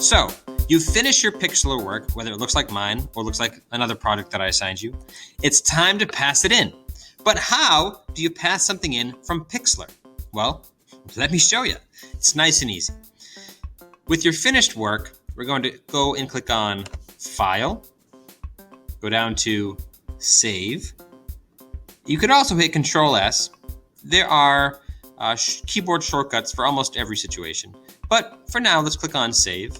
So you finish your Pixlr work, whether it looks like mine or looks like another project that I assigned you. It's time to pass it in. But how do you pass something in from Pixlr? Well, let me show you. It's nice and easy. With your finished work, we're going to go and click on File, go down to Save. You could also hit Control-S. There are keyboard shortcuts for almost every situation. But for now, let's click on Save.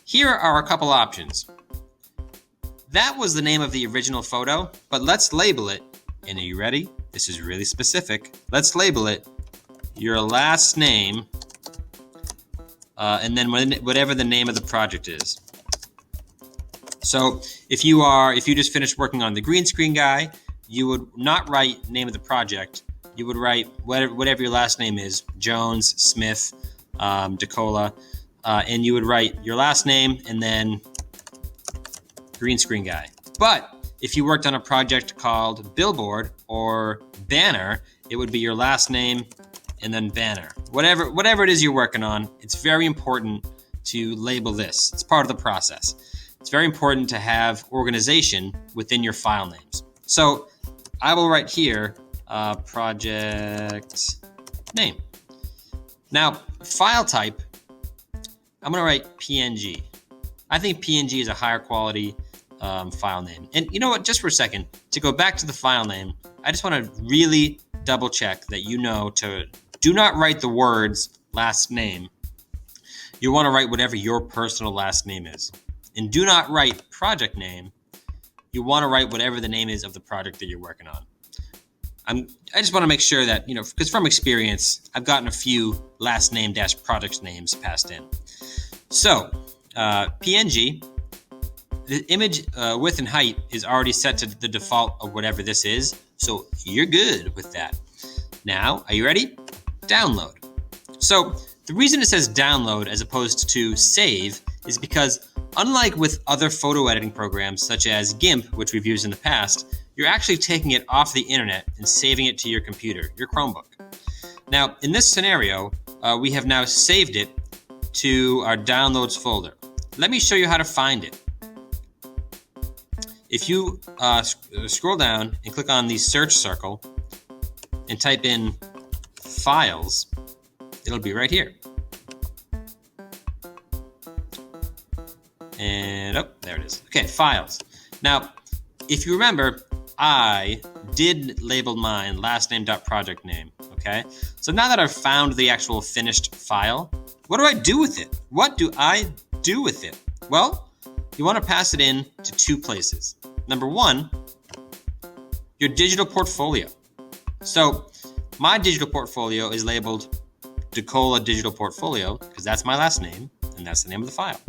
Here are a couple options. That was the name of the original photo, but let's label it, and are you ready? This is really specific. Let's label it your last name, and then whatever the name of the project is. So if you just finished working on the green screen guy, you would not write name of the project. You would write whatever your last name is, Jones, Smith, DeCola, and you would write your last name and then green screen guy. But if you worked on a project called Billboard or Banner, it would be your last name and then Banner. Whatever it is you're working on, it's very important to label this. It's part of the process. It's very important to have organization within your file names. So I will write here project name. Now, file type, I'm going to write PNG. I think PNG is a higher quality file name. And you know what, just for a second, to go back to the file name, I just want to really double check that you know to do not write the words last name. You want to write whatever your personal last name is. And do not write project name. You want to write whatever the name is of the project that you're working on. I just want to make sure that, because from experience, I've gotten a few last name - project names passed in. So, PNG, the image width and height is already set to the default of whatever this is, so you're good with that. Now, are you ready? Download. So, the reason it says download as opposed to save is because unlike with other photo editing programs such as GIMP, which we've used in the past, you're actually taking it off the internet and saving it to your computer, your Chromebook. Now, in this scenario, we have now saved it to our downloads folder. Let me show you how to find it. If you scroll down and click on the search circle and type in files, it'll be right here. And there it is. Okay, files. Now, if you remember, I did label mine last name.project name. Okay, so now that I've found the actual finished file, what do I do with it? What do I do with it? Well, you want to pass it in to two places. Number one, your digital portfolio. So my digital portfolio is labeled DeCola Digital Portfolio because that's my last name and that's the name of the file.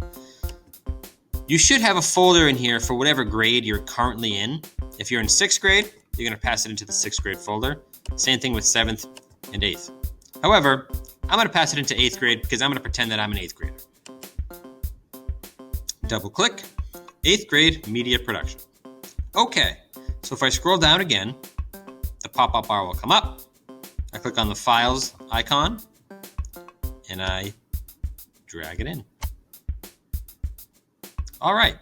You should have a folder in here for whatever grade you're currently in. If you're in 6th grade, you're going to pass it into the 6th grade folder. Same thing with 7th and 8th. However, I'm going to pass it into 8th grade because I'm going to pretend that I'm an 8th grader. Double click, 8th grade media production. Okay, so if I scroll down again, the pop-up bar will come up. I click on the files icon and I drag it in. All right,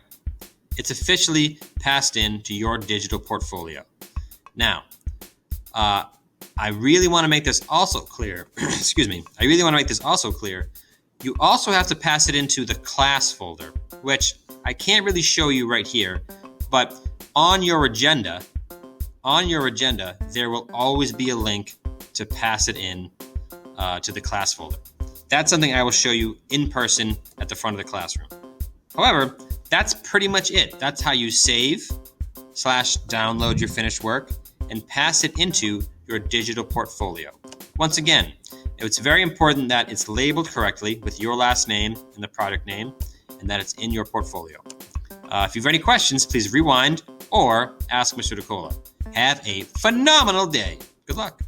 it's officially passed in to your digital portfolio. Now, I really want to make this also clear. Excuse me. I really want to make this also clear. You also have to pass it into the class folder, which I can't really show you right here, but on your agenda, there will always be a link to pass it in to the class folder. That's something I will show you in person at the front of the classroom. However, that's pretty much it. That's how you save / download your finished work and pass it into your digital portfolio. Once again, it's very important that it's labeled correctly with your last name and the product name and that it's in your portfolio. If you have any questions, please rewind or ask Mr. DeCola. Have a phenomenal day. Good luck.